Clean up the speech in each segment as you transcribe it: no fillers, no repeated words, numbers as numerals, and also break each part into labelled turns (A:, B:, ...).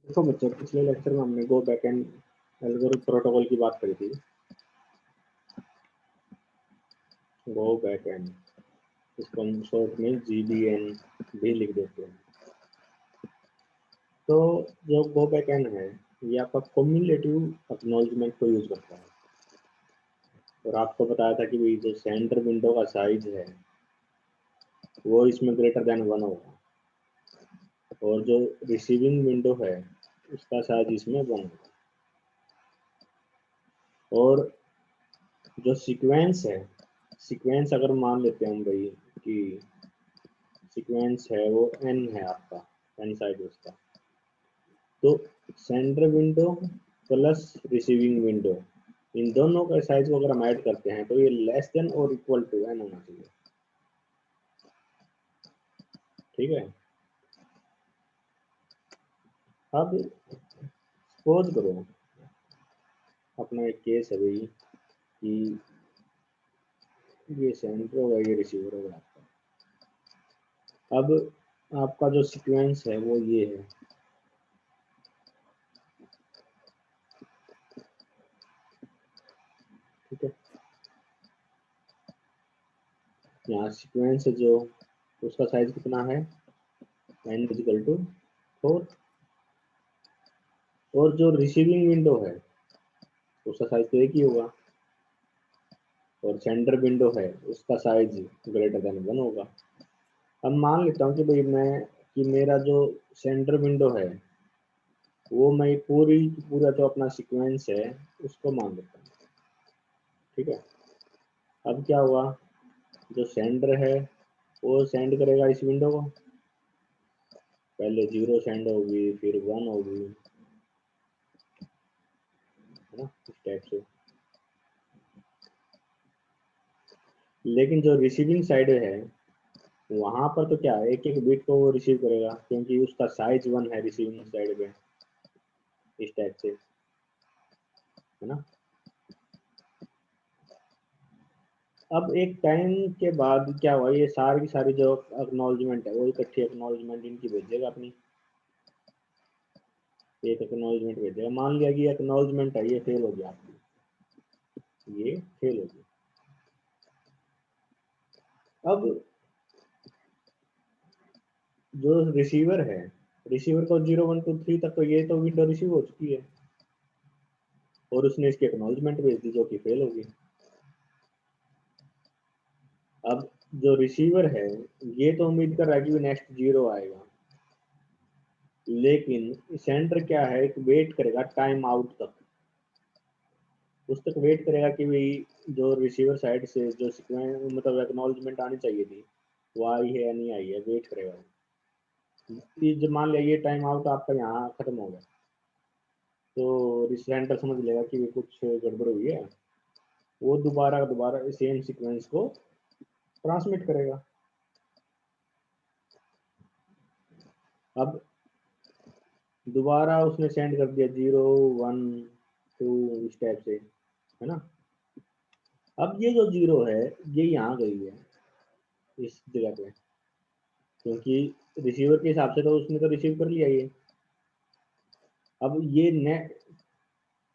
A: देखो बच्चों, पिछले लेक्चर में हमने गो बैकएंड एल्गोरिथम प्रोटोकॉल की बात करी थी। गो बैकएंड, इसको हम शॉर्ट में GBN भी लिख देते हैं। तो जो गो बैकएंड है, ये आपका कम्युलेटिव एक्नॉलेजमेंट को यूज करता है। और आपको बताया था कि भाई जो सेंटर विंडो का साइज है वो इसमें ग्रेटर देन 1 होगा, और जो रिसीविंग विंडो है उसका साइज इसमें 1 होगा। और जो सीक्वेंस है, सीक्वेंस अगर मान लेते हैं हम भाई कि सीक्वेंस है वो n है, आपका n साइज उसका, तो centre window plus receiving window, इन दोनों का साइज को अगर हम ऐड करते हैं तो ये लेस देन और इक्वल टू n होना चाहिए। ठीक है। अब सपोज करो अपना एक केस है भाई कि ये सेंटर होगा, ये रिसीवर होगा आपका। अब आपका जो सीक्वेंस है वो ये है, ठीक है। यहाँ सीक्वेंस है जो, उसका साइज कितना है, n इजिकल टू 4। और जो रिसीविंग विंडो है उसका साइज तो एक ही होगा, और सेंटर विंडो है उसका साइज ग्रेटर देन 1 होगा। अब मान लेता हूँ कि भाई मैं कि मेरा जो सेंटर विंडो है वो मैं पूरा जो अपना सीक्वेंस है उसको मान लेता हूँ। ठीक है। अब क्या हुआ, जो सेंडर है वो सेंड करेगा इस विंडो को, पहले 0 सेंड होगी, फिर 1 होगी, है ना, इस टाइप से। लेकिन जो रिसीविंग साइड है वहां पर तो क्या एक एक बिट को वो रिसीव करेगा, क्योंकि उसका साइज 1 है रिसीविंग साइड पे, इस टाइप से, है ना। अब एक टाइम के बाद क्या हुआ, ये सारी की सारी जो एक्नॉलेजमेंट है वो इकट्ठी एक्नॉलेजमेंट इनकी भेजेगा अपनी, एक एक्नॉलेजमेंट भेजेगा। मान लिया कि एक्नॉलेजमेंट है ये फेल हो गया आपकी, ये फेल हो गई। अब जो रिसीवर है, रिसीवर को 0 1 2 3 तक तो ये तो विंडो रिसीव हो चुकी है, और उसने इसकी एक्नॉलेजमेंट भेज दी जो कि फेल होगी। अब जो रिसीवर है ये तो उम्मीद कर रहा है कि नेक्स्ट 0 आएगा, लेकिन सेंडर क्या है, एक वेट करेगा टाइम आउट तक, उस तक वेट करेगा कि भाई जो रिसीवर साइड से जो सीक्वेंस मतलब एक्नॉलेजमेंट आनी चाहिए थी वो आई है या नहीं आई है, वेट करेगा। ये जब मान लिया ये टाइम आउट आपका यहाँ खत्म हो गया, तो सेंटर समझ लेगा कि कुछ गड़बड़ हुई है, वो दोबारा दोबारा सेम सीक्वेंस को ट्रांसमिट करेगा। अब दोबारा उसने सेंड कर दिया 0 1 2 इस टाइप से, है ना। अब ये जो 0 है ये यहाँ गई है इस जगह पे, क्योंकि रिसीवर के हिसाब से तो उसने तो रिसीव कर लिया ये। अब ये ने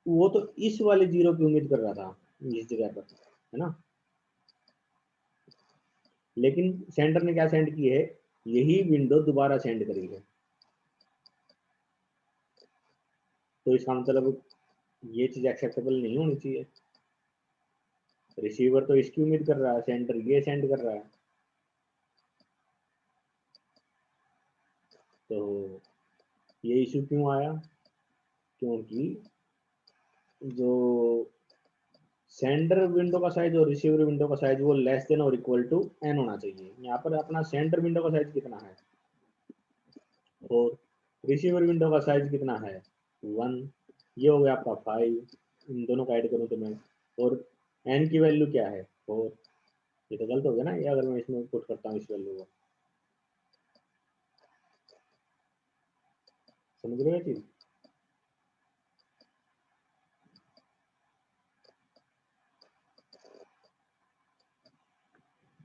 A: वो तो इस वाले 0 की उम्मीद कर रहा था इस जगह पर, है ना। लेकिन सेंटर ने क्या सेंड की है, यही विंडो दोबारा सेंड करी है, तो इसका मतलब ये चीज एक्सेप्टेबल नहीं होनी चाहिए। रिसीवर तो इसकी उम्मीद कर रहा है, सेंटर ये सेंड कर रहा है। तो ये इशू क्यों आया, क्योंकि जो सेंडर विंडो का साइज और रिसीवर विंडो का साइज वो लेस देन और इक्वल टू n होना चाहिए। यहाँ पर अपना सेंटर विंडो का साइज कितना है, और रिसीवर विंडो का साइज कितना है, 1। ये हो गया आपका 5, इन दोनों का ऐड करूँ तो मैं, और n की वैल्यू क्या है, 4। ये तो गलत हो गया ना, ये अगर मैं इसमें पुट करता हूँ इस वैल्यू को, समझ रहे हो चीज।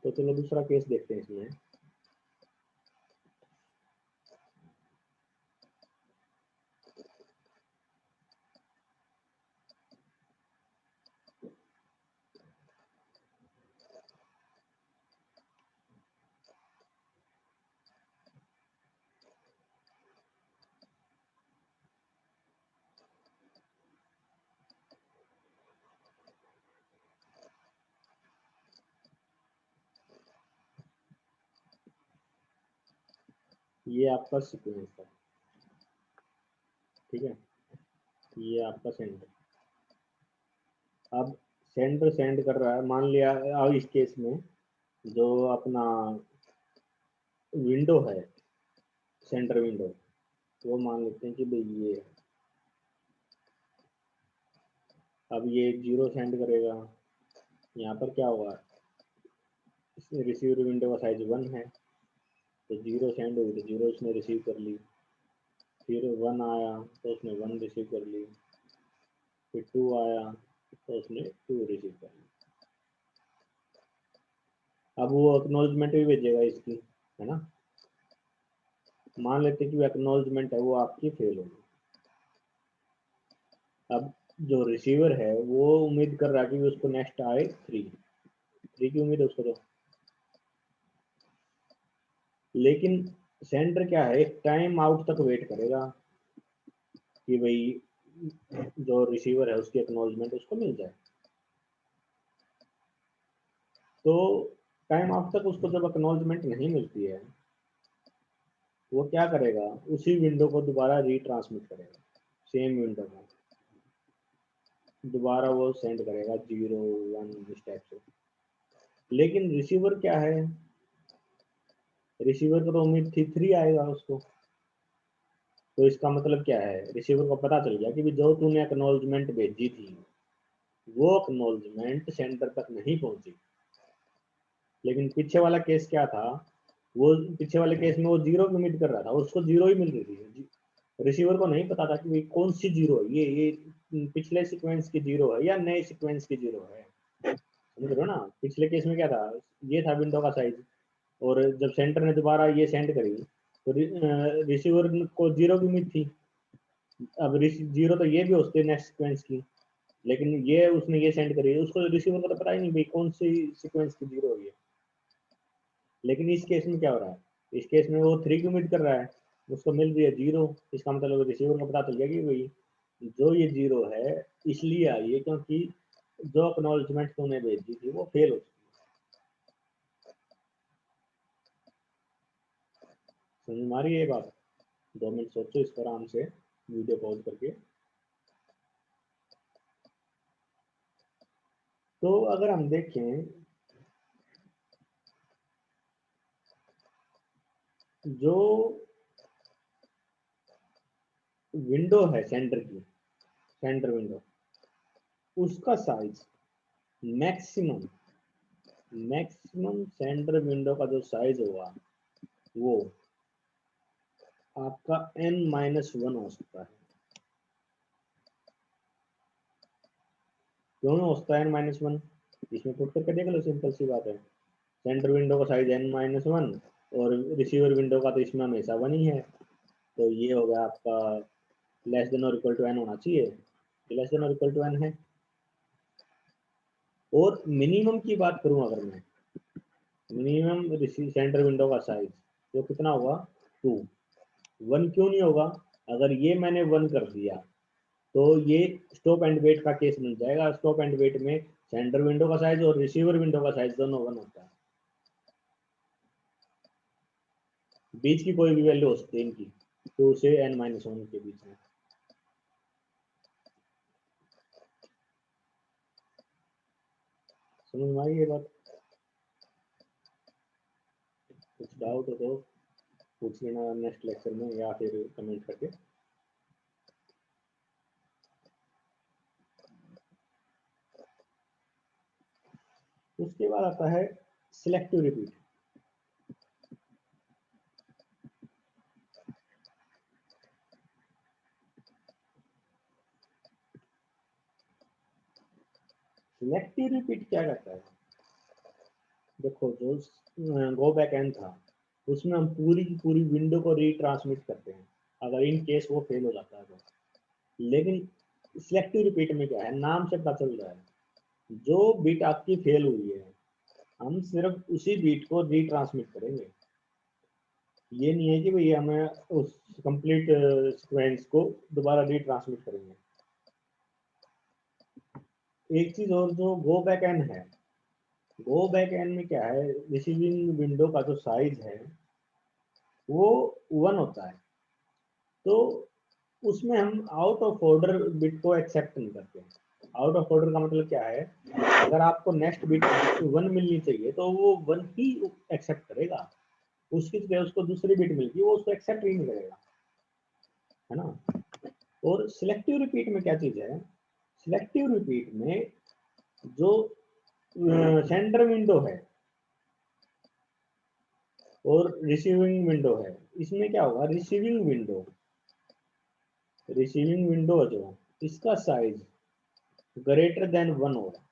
A: तो चलो दूसरा केस देखते हैं इसमें। ये आपका सीक्वेंस है, ठीक है, ये आपका सेंडर। अब सेंडर सेंड कर रहा है, मान लिया अब इस केस में जो अपना विंडो है, सेंटर विंडो, वो मान लेते हैं कि भाई ये है। अब ये 0 सेंड करेगा, यहाँ पर क्या होगा, रिसीवर विंडो का साइज 1 है, तो 0 सेंड हुई तो 0 उसने रिसीव कर ली, फिर 1 आया तो उसने 1 रिसीव कर ली, फिर 2 आया तो उसने 2 रिसीव कर ली। अब वो एक्नॉलेजमेंट भी भेजेगा इसकी, है ना। मान लेते हैं कि वो एक्नॉलेजमेंट है वो आपकी फेल होगी। अब जो रिसीवर है वो उम्मीद कर रहा है कि उसको नेक्स्ट आए 3 की उम्मीद है उसको, तो लेकिन सेंडर क्या है, एक टाइम आउट तक वेट करेगा कि भाई जो रिसीवर है उसकी एक्नॉलेजमेंट उसको मिल जाए। तो टाइम आउट तक उसको जब एक्नॉलेजमेंट नहीं मिलती है, वो क्या करेगा, उसी विंडो को दोबारा रीट्रांसमिट करेगा, सेम विंडो को दोबारा वो सेंड करेगा 0 1 इस टाइप से। लेकिन रिसीवर क्या है, रिसीवर को तो उम्मीद थी 3 आएगा उसको। तो इसका मतलब क्या है, रिसीवर को पता चल गया कि भी जो तूने एक्नॉलेजमेंट भेजी थी वो एक्नॉलेजमेंट सेंटर तक नहीं पहुंची। लेकिन पीछे वाला केस क्या था, वो पीछे वाले केस में वो 0 की उम्मीद कर रहा था, उसको 0 ही मिल रही थी। रिसीवर को नहीं पता था कि भाई कौन सी 0 है, ये पिछले सीक्वेंस की 0 है या नए सीक्वेंस की 0 है। समझ रहे हो ना, पिछले केस में क्या था, ये था विंडो का साइज, और जब सेंटर ने दोबारा ये सेंड करी तो रिसीवर को 0 की उम्मीद थी। अब 0 तो ये भी होते नेक्स्ट सीक्वेंस की, लेकिन ये उसने ये सेंड करी, उसको रिसीवर को तो पता ही नहीं भाई कौन सी सीक्वेंस की 0 है। लेकिन इस केस में क्या हो रहा है, इस केस में वो 3 की उम्मीद कर रहा है, उसको मिल रही है 0। इसका मतलब रिसीवर को पता चल गया कि भाई जो ये 0 है इसलिए आई है क्योंकि जो अक्नॉलेजमेंट तूने भेजी थी वो फेल हो चुकी है। समझ में आ रही है ये बात? 2 मिनट सोचो इस पर आराम से, वीडियो पॉज करके। तो अगर हम देखें, जो विंडो है सेंटर की, सेंटर विंडो, उसका size maximum, maximum centre window का जो साइज होगा वो आपका n-1 हो सकता है। क्यों हो सकता है n-1? इसमें पुट करके देख लो, सिंपल सी बात है। सेंटर विंडो का साइज n-1 और रिसीवर विंडो का तो इसमें हमेशा 1 ही है, तो ये हो गया आपका लेस देन और इक्वल टू n होना चाहिए, लेस देन और इक्वल टू n है। और मिनिमम की बात करूं अगर मैं, मिनिमम सेंटर विंडो का साइज वो कितना होगा, 2। 1 क्यों नहीं होगा, अगर ये मैंने 1 कर दिया तो ये स्टॉप एंड वेट का केस मिल जाएगा। स्टॉप एंड वेट में सेंटर विंडो का साइज और रिसीवर विंडो का साइज दोनों 1 होता है। बीच की कोई भी वैल्यू हो सकती है इनकी, 2 से n-1 के बीच में। समझ में आई ये बात? कुछ डाउट हो तो पूछ लेना नेक्स्ट लेक्चर में या फिर कमेंट करके। उसके बाद आता है सिलेक्टिव रिपीट। सिलेक्टिव रिपीट क्या करता है, देखो जो गो बैक एंड था उसमें हम पूरी की पूरी विंडो को रीट्रांसमिट करते हैं अगर इन केस वो फेल हो जाता है तो। लेकिन सिलेक्टिव रिपीट में क्या है, नाम से पता चल रहा है जो बीट आपकी फेल हुई है हम सिर्फ उसी बीट को रीट्रांसमिट करेंगे। ये नहीं है कि भाई हमें उस कंप्लीट सीक्वेंस को दोबारा रीट्रांसमिट करेंगे। एक चीज और, जो गो बैक एन है, गो बैक एन में क्या है, रिसीविंग विंडो का जो साइज है वो 1 होता है, तो उसमें हम आउट ऑफ ऑर्डर बिट को एक्सेप्ट नहीं करते। आउट ऑफ ऑर्डर का मतलब क्या है, अगर आपको नेक्स्ट बिट 1 मिलनी चाहिए तो वो 1 ही एक्सेप्ट करेगा, उसकी जगह उसको दूसरी बिट मिल गई वो उसको एक्सेप्ट ही नहीं करेगा, है ना। और सिलेक्टिव रिपीट में क्या चीज है, सिलेक्टिव रिपीट में जो सेंटर विंडो है और रिसीविंग विंडो है, इसमें क्या होगा, रिसीविंग विंडो जो इसका साइज ग्रेटर देन 1 होगा,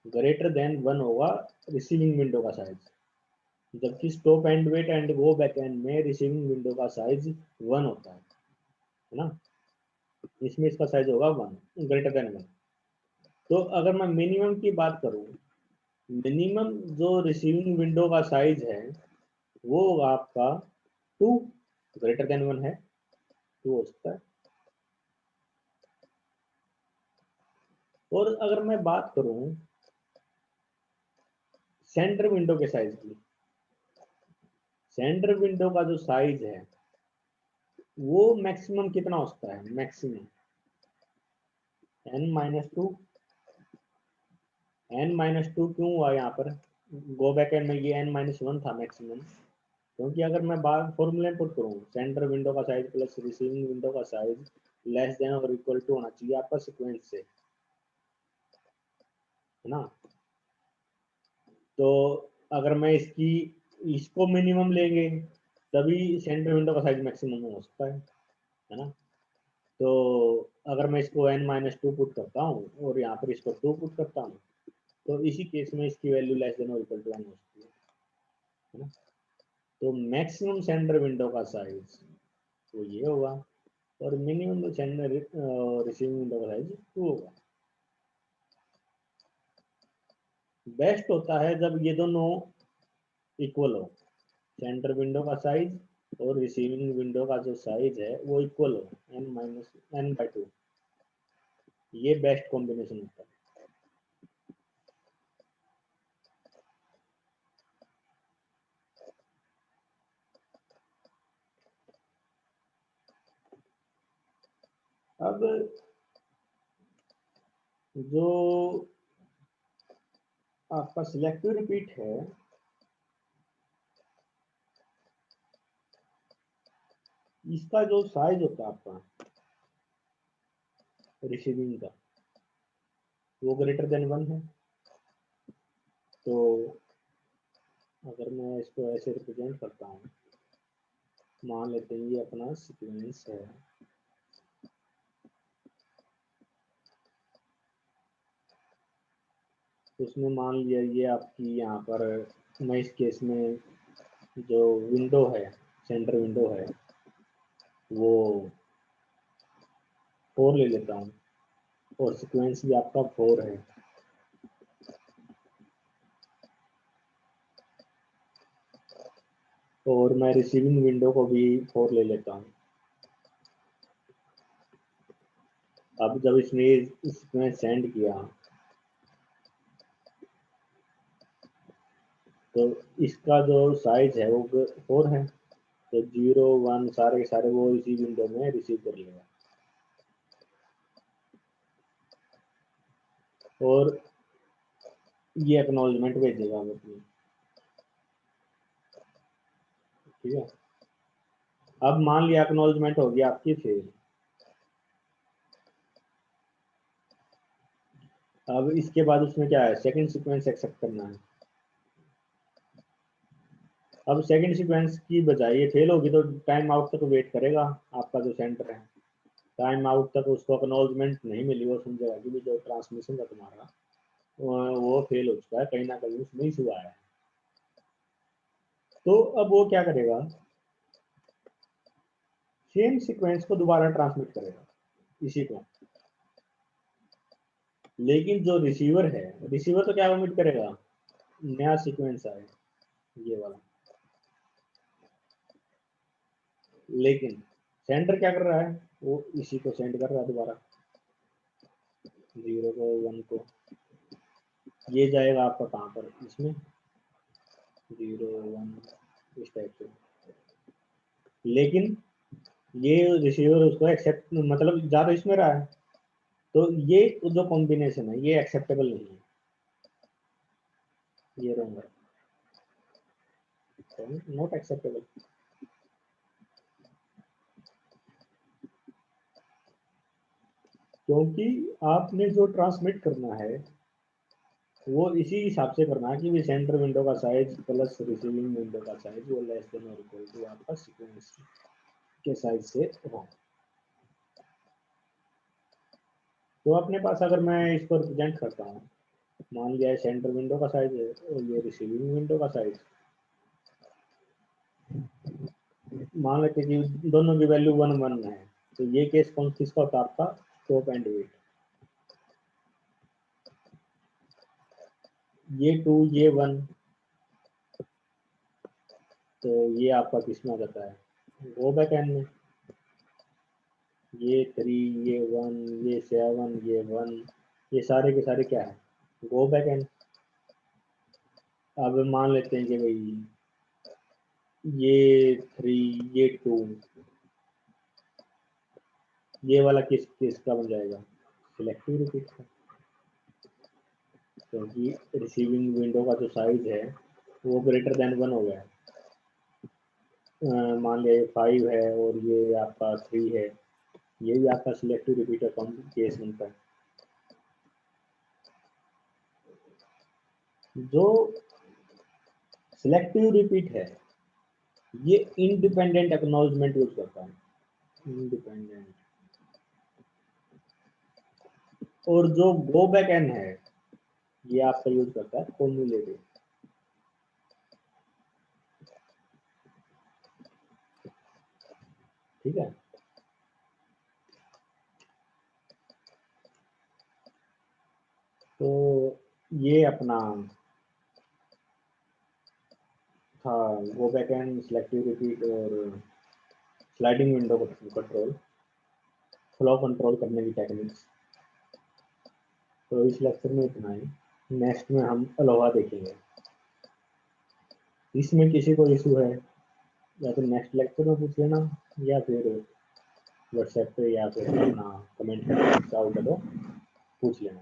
A: ग्रेटर देन 1 होगा रिसीविंग विंडो का साइज, जबकि stop and wait and go back and में रिसीविंग विंडो का साइज 1 होता है ना। इसमें इसका साइज होगा 1, ग्रेटर देन 1। तो अगर मैं मिनिमम की बात करूं, मिनिमम जो रिसीविंग विंडो का साइज है वो होगा आपका 2, ग्रेटर देन 1 है 2 हो सकता है। और अगर मैं बात करूं सेंटर विंडो के साइज की, सेंटर विंडो का जो साइज है वो मैक्सिमम कितना हो सकता है, मैक्सिमम n-2। n-2 क्यों हुआ यहाँ पर, गो बैक एंड में ये n-1 था मैक्सिमम, क्योंकि अगर मैं बात फॉर्मूले पुट करूँ, सेंटर विंडो का साइज प्लस रिसीविंग विंडो का साइज लेस देन और इक्वल टू होना चाहिए आपका सीक्वेंस से, है ना। तो अगर मैं इसको मिनिमम लेंगे तभी सेंटर विंडो का साइज मैक्सिमम हो सकता है ना। तो अगर मैं इसको n-2 पुट करता हूँ और यहाँ पर इसको 2 पुट करता हूँ तो इसी केस में इसकी वैल्यू लेस देन और इक्वल टू 1 हो सकती है ना। तो मैक्सिमम सेंटर विंडो का साइज तो ये होगा और मिनिमम सेंटर रिसीविंग विंडो का साइज 2 होगा। बेस्ट होता है जब ये दोनों इक्वल हो, सेंटर विंडो का साइज और रिसीविंग विंडो का जो साइज है वो इक्वल हो n-n/2, ये बेस्ट कॉम्बिनेशन होता है। अब जो आपका सिलेक्टिव रिपीट है, इसका जो साइज होता है आपका रिसीविंग का वो ग्रेटर देन 1 है। तो अगर मैं इसको ऐसे रिप्रेजेंट करता हूँ, मान लेते हैं ये अपना सीक्वेंस है, तो उसमें मान लिया ये आपकी यहाँ पर, मैं इस केस में जो विंडो है, सेंटर विंडो है वो 4 ले लेता हूँ और सीक्वेंस भी आपका 4 है। और मैं रिसीविंग विंडो को भी 4 ले लेता हूँ। अब जब इसमें सेंड किया तो इसका जो साइज है वो 4 है, तो 0 1 सारे के सारे वो इसी विंडो में रिसीव कर लेगा। और ये एक्नॉलेजमेंट भेजेगा अपनी, ठीक है। अब मान लिया एक्नॉलेजमेंट हो गया आपकी फेल, अब इसके बाद उसमें क्या है, सेकंड सीक्वेंस एक्सेप्ट करना है। अब सेकंड सीक्वेंस की बजाय ये फेल होगी तो टाइम आउट तक वेट करेगा आपका जो सेंटर है, टाइम आउट तक उसको एक्नॉलेजमेंट नहीं मिली, वो समझेगा कि जो ट्रांसमिशन का तुम्हारा वो फेल हो चुका है, कहीं ना कहीं उसमें इशू आया है। तो अब वो क्या करेगा, सेम सीक्वेंस को दोबारा ट्रांसमिट करेगा इसी को, लेकिन जो रिसीवर है, रिसीवर तो क्या उम्मीद करेगा, नया सीक्वेंस आए ये वाला, लेकिन सेंटर क्या कर रहा है, वो इसी को सेंड कर रहा है दोबारा, 0 को 1 को, ये जाएगा आपका कहाँ पर, इसमें 0 1 इस टाइप से। लेकिन ये रिसीवर उसको एक्सेप्ट मतलब ज़्यादा इसमें रहा है, तो ये जो कॉम्बिनेशन है ये एक्सेप्टेबल नहीं है, ये रॉन्ग है, नॉट एक्सेप्टेबल। क्योंकि आपने जो ट्रांसमिट करना है वो इसी हिसाब से करना है कि सेंटर विंडो का साइज प्लस रिसीविंग विंडो का साइज वो लेस देन और इक्वल टू आपका सीक्वेंस के साइज से हो। तो अपने पास अगर मैं इसको रिप्रेजेंट करता हूँ, मान लिया सेंटर विंडो का साइज है और ये रिसीविंग विंडो का साइज, मान लेते हैं कि दोनों की वैल्यू 1 1 है, तो ये केस कौन किसका होता है आपका, टॉप एंड वेट। ये 2 ये 1, तो ये आपका किस में आ जाता है, गो बैक एंड में। ये 3 ये 1 ये 7 ये 1 ये सारे के सारे क्या है, गो बैक एंड। अब मान लेते हैं कि भाई ये 3 ये 2, ये वाला किस किस का बन जाएगा, सिलेक्टिव रिपीट का, क्योंकि रिसीविंग विंडो का जो साइज है वो ग्रेटर देन 1 हो गया है। मान लिया 5 है और ये आपका 3 है, ये भी आपका सिलेक्टिव रिपीटर कौन केस बनता है। जो सिलेक्टिव रिपीट है ये इंडिपेंडेंट एक्नॉलेजमेंट यूज करता है, इंडिपेंडेंट। और जो गो बैक एन है ये आपका यूज करता है कॉम्युलेटिव। ठीक है, तो ये अपना था go back N, selective repeat और sliding window control, flow control करने की टेक्निक्स। तो इस लेक्चर में इतना ही, नेक्स्ट में हम अलोहा देखेंगे। इसमें किसी को इशू है या तो नेक्स्ट लेक्चर में पूछ लेना, या फिर व्हाट्सएप पे या फिर अपना कमेंट करके डाउट है तो पूछ लेना।